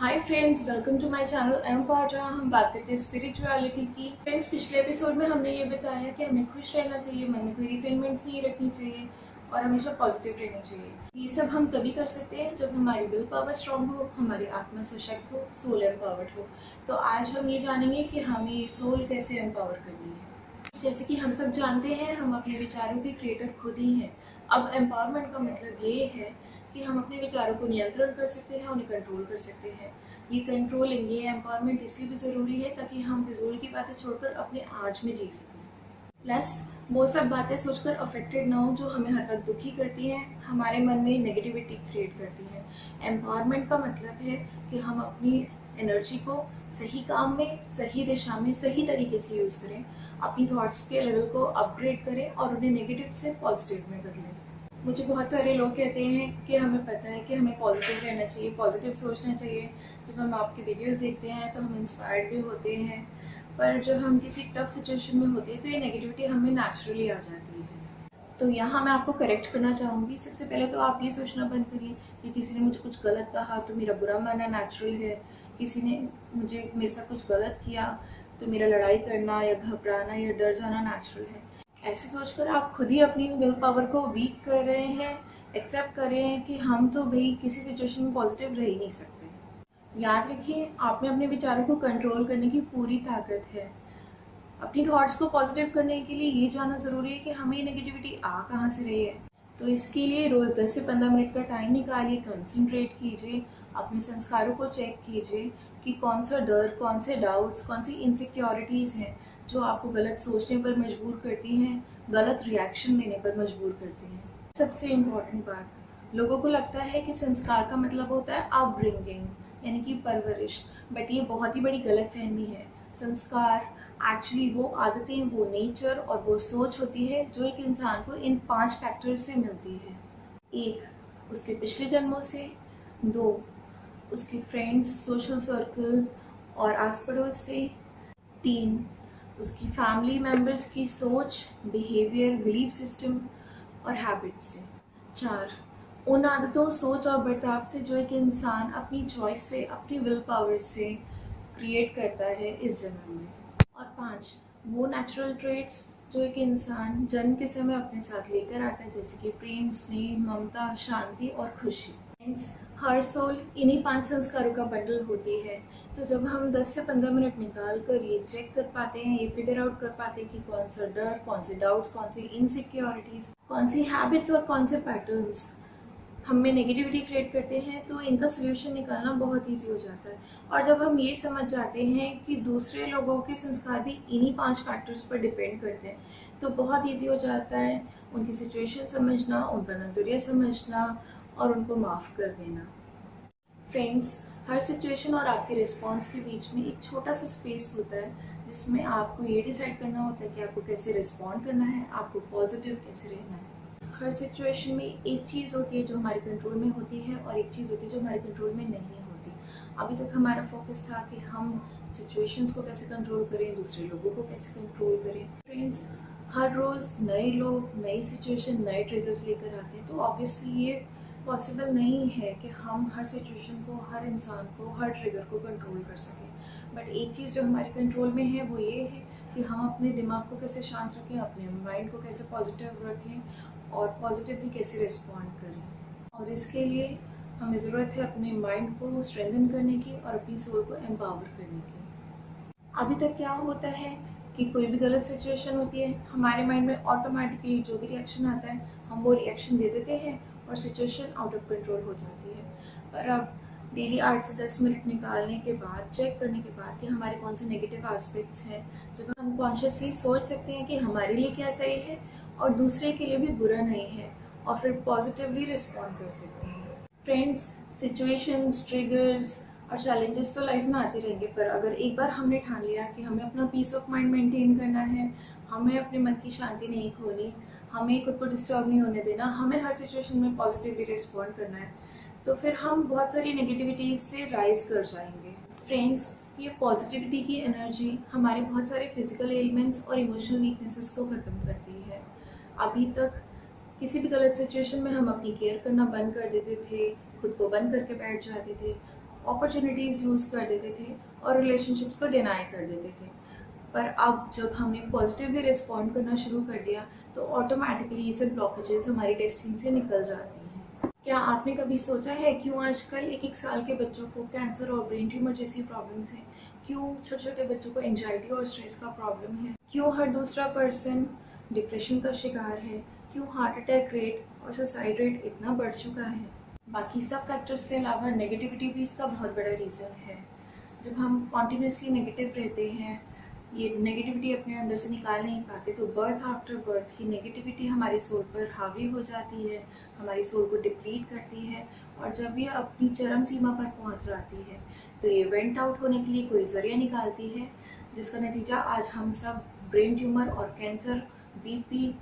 Hi friends, welcome to my channel Empower, जहाँ हम बात करते हैं स्पिरिचुअलिटी की। फ्रेंड्स, पिछले एपिसोड में हमने ये बताया कि हमें खुश रहना चाहिए, मन में कोई रिसेंटमेंट्स नहीं रखनी चाहिए और हमेशा पॉजिटिव रहना चाहिए। ये सब हम तभी कर सकते हैं जब हमारी विल पावर स्ट्रांग हो, हमारी आत्मा सशक्त हो, सोल एम्पावर्ड हो। तो आज हम ये जानेंगे कि हमें सोल कैसे एम्पावर करनी है। जैसे कि हम सब जानते हैं, हम अपने विचारों के क्रिएटर खुद ही हैं। अब एम्पावरमेंट का मतलब ये है कि हम अपने विचारों को नियंत्रण कर सकते हैं, उन्हें कंट्रोल कर सकते हैं। ये कंट्रोलिंग, ये एम्पावरमेंट इसलिए भी ज़रूरी है ताकि हम फिजूल की बातें छोड़कर अपने आज में जी सकें। प्लस वो सब बातें सोचकर अफेक्टेड ना हो जो हमें हर वक्त दुखी करती हैं, हमारे मन में नेगेटिविटी क्रिएट करती हैं। एम्पावरमेंट का मतलब है कि हम अपनी एनर्जी को सही काम में, सही दिशा में, सही तरीके से यूज़ करें, अपनी थॉट्स के लेवल को अपग्रेड करें और उन्हें नेगेटिव से पॉजिटिव में बदलें। मुझे बहुत सारे लोग कहते हैं कि हमें पता है कि हमें पॉजिटिव रहना चाहिए, पॉजिटिव सोचना चाहिए। जब हम आपके वीडियोस देखते हैं तो हम इंस्पायर्ड भी होते हैं, पर जब हम किसी टफ सिचुएशन में होते हैं तो ये नेगेटिविटी हमें नेचुरली आ जाती है। तो यहाँ मैं आपको करेक्ट करना चाहूँगी। सबसे पहले तो आप ये सोचना बंद करिए कि किसी ने मुझे कुछ गलत कहा तो मेरा बुरा मानना नेचुरल है, किसी ने मुझे मेरे साथ कुछ गलत किया तो मेरा लड़ाई करना या घबराना या डर जाना नेचुरल है। ऐसे सोचकर आप खुद ही अपनी विल पावर को वीक कर रहे हैं। एक्सेप्ट कर रहे हैं कि हम तो भाई किसी सिचुएशन में पॉजिटिव रह ही नहीं सकते। याद रखिए, आप में अपने विचारों को कंट्रोल करने की पूरी ताकत है। अपनी थॉट्स को पॉजिटिव करने के लिए ये जानना ज़रूरी है कि हमें नेगेटिविटी आ कहाँ से रही है। तो इसके लिए रोज़ 10 से 15 मिनट का टाइम निकालिए, कंसंट्रेट कीजिए, अपने संस्कारों को चेक कीजिए कि कौन सा डर, कौन से डाउट्स, कौन सी इनसिक्योरिटीज़ हैं जो आपको गलत सोचने पर मजबूर करती हैं, गलत रिएक्शन देने पर मजबूर करती हैं। सबसे इम्पॉर्टेंट बात, लोगों को लगता है कि संस्कार का मतलब होता है अपब्रिंगिंग, यानी कि परवरिश, बट ये बहुत ही बड़ी गलतफहमी है। संस्कार एक्चुअली वो आदतें, वो नेचर और वो सोच होती है जो एक इंसान को इन 5 फैक्टर्स से मिलती है। 1, उसके पिछले जन्मों से। 2, उसके फ्रेंड्स, सोशल सर्कल और आस पड़ोस से। 3, उसकी फैमिली मेम्बर्स की सोच, बिहेवियर, बिलीफ सिस्टम और हैबिट्स से। 4, उन आदतों, सोच और बर्ताव से जो एक इंसान अपनी चॉइस से, अपनी विल पावर से क्रिएट करता है इस जन्म में। और 5, वो नेचुरल ट्रेट्स जो एक इंसान जन्म के समय अपने साथ लेकर आता है, जैसे कि प्रेम, स्नेह, ममता, शांति और खुशी। हर सोल इन्हीं 5 संस्कारों का बंडल होती है। तो जब हम 10 से 15 मिनट निकाल कर ये चेक कर पाते हैं, ये फिगर आउट कर पाते हैं कि कौन सा डर, कौन से डाउट्स, कौन सी इनसिक्योरिटीज, कौन सी हैबिट्स और कौन से पैटर्न्स हम में नेगेटिविटी क्रिएट करते हैं, तो इनका सोल्यूशन निकालना बहुत ईजी हो जाता है। और जब हम ये समझ जाते हैं कि दूसरे लोगों के संस्कार भी इन्हीं 5 फैक्टर्स पर डिपेंड करते हैं, तो बहुत ईजी हो जाता है उनकी सिचुएशन समझना, उनका नज़रिया समझना और उनको माफ़ कर देना। फ्रेंड्स, हर सिचुएशन और आपके रिस्पॉन्स के बीच में एक छोटा सा स्पेस होता है जिसमें आपको ये डिसाइड करना होता है कि आपको कैसे रिस्पॉन्ड करना है, आपको पॉजिटिव कैसे रहना है। हर सिचुएशन में एक चीज़ होती है जो हमारे कंट्रोल में होती है और एक चीज़ होती है जो हमारे कंट्रोल में नहीं होती। अभी तक हमारा फोकस था कि हम सिचुएशंस को कैसे कंट्रोल करें, दूसरे लोगों को कैसे कंट्रोल करें। फ्रेंड्स, हर रोज़ नए लोग, नई सिचुएशन, नए ट्रिगर्स लेकर आते हैं, तो ऑब्वियसली ये पॉसिबल नहीं है कि हम हर सिचुएशन को, हर इंसान को, हर ट्रिगर को कंट्रोल कर सकें। बट एक चीज़ जो हमारे कंट्रोल में है वो ये है कि हम अपने दिमाग को कैसे शांत रखें, अपने माइंड को कैसे पॉजिटिव रखें और पॉजिटिवली कैसे रिस्पॉन्ड करें। और इसके लिए हमें ज़रूरत है अपने माइंड को स्ट्रेंथन करने की और अपनी सोल को एम्पावर करने की। अभी तक क्या होता है कि कोई भी गलत सिचुएशन होती है, हमारे माइंड में ऑटोमेटिकली जो भी रिएक्शन आता है हम वो रिएक्शन दे देते हैं और सिचुएशन आउट ऑफ कंट्रोल हो जाती है। पर अब डेली 8 से 10 मिनट निकालने के बाद, चेक करने के बाद कि हमारे कौन से नेगेटिव एस्पेक्ट्स हैं, जब हम कॉन्शियसली सोच सकते हैं कि हमारे लिए क्या सही है और दूसरे के लिए भी बुरा नहीं है, और फिर पॉजिटिवली रिस्पॉन्ड कर सकते हैं। फ्रेंड्स, सिचुएशंस, ट्रिगर्स और चैलेंजेस तो लाइफ में आते रहेंगे, पर अगर एक बार हमने ठान लिया कि हमें अपना पीस ऑफ माइंड मेंटेन करना है, हमें अपने मन की शांति नहीं खोनी, हमें खुद को डिस्टर्ब नहीं होने देना, हमें हर सिचुएशन में पॉजिटिवली रिस्पॉन्ड करना है, तो फिर हम बहुत सारी नेगेटिविटी से राइज कर जाएंगे। फ्रेंड्स, ये पॉजिटिविटी की एनर्जी हमारे बहुत सारे फिजिकल एलिमेंट्स और इमोशनल वीकनेसेस को ख़त्म करती है। अभी तक किसी भी गलत सिचुएशन में हम अपनी केयर करना बंद कर देते थे, खुद को बंद करके बैठ जाते थे अपॉर्चुनिटीज़ लूज़ कर देते थे और रिलेशनशिप्स को डिनाई कर देते थे। पर अब जब हमने पॉजिटिवली रिस्पॉन्ड करना शुरू कर दिया तो ऑटोमेटिकली ये सब ब्लॉकेजेस हमारी डेस्टिनी से निकल जाती हैं। क्या आपने कभी सोचा है क्यों आजकल एक एक साल के बच्चों को कैंसर और ब्रेन ट्यूमर जैसी प्रॉब्लम्स हैं? क्यों छोटे छोटे बच्चों को एंजाइटी और स्ट्रेस का प्रॉब्लम है? क्यों हर दूसरा पर्सन डिप्रेशन का शिकार है? क्यों हार्ट अटैक रेट और सुसाइड रेट इतना बढ़ चुका है? बाकी सब फैक्टर्स के अलावा नेगेटिविटी भी इसका बहुत बड़ा रीज़न है। जब हम कॉन्टिन्यूसली नेगेटिव रहते हैं, ये नेगेटिविटी अपने अंदर से निकाल नहीं पाते, तो बर्थ आफ्टर बर्थ ये नेगेटिविटी हमारी सोल पर हावी हो जाती है, हमारी सोल को डिप्लीट करती है, और जब ये अपनी चरम सीमा पर पहुंच जाती है तो ये वेंट आउट होने के लिए कोई ज़रिया निकालती है, जिसका नतीजा आज हम सब ब्रेन ट्यूमर और कैंसर, बीपी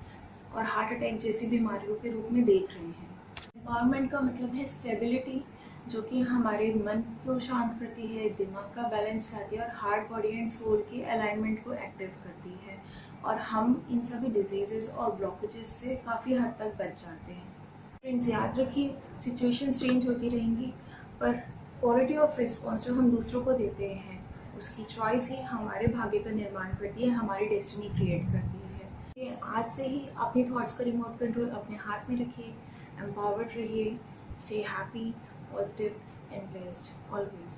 और हार्ट अटैक जैसी बीमारियों के रूप में देख रहे हैं। एम्पावरमेंट का मतलब है स्टेबिलिटी, जो कि हमारे मन को शांत करती है, दिमाग का बैलेंस लाती है और हार्ट, बॉडी एंड सोल के अलाइनमेंट को एक्टिव करती है, और हम इन सभी डिजीजेस और ब्लॉकेजेस से काफ़ी हद तक बच जाते हैं। फ्रेंड्स, याद रखिए, सिचुएशंस चेंज होती रहेंगी, पर क्वालिटी ऑफ रिस्पॉन्स जो हम दूसरों को देते हैं उसकी चॉइस ही हमारे भाग्य का निर्माण करती है, हमारी डेस्टिनी क्रिएट करती है। आज से ही अपने थॉट्स का रिमोट कंट्रोल अपने हाथ में रखिए, एम्पावर्ड रहिए, stay happy, positive and blessed always.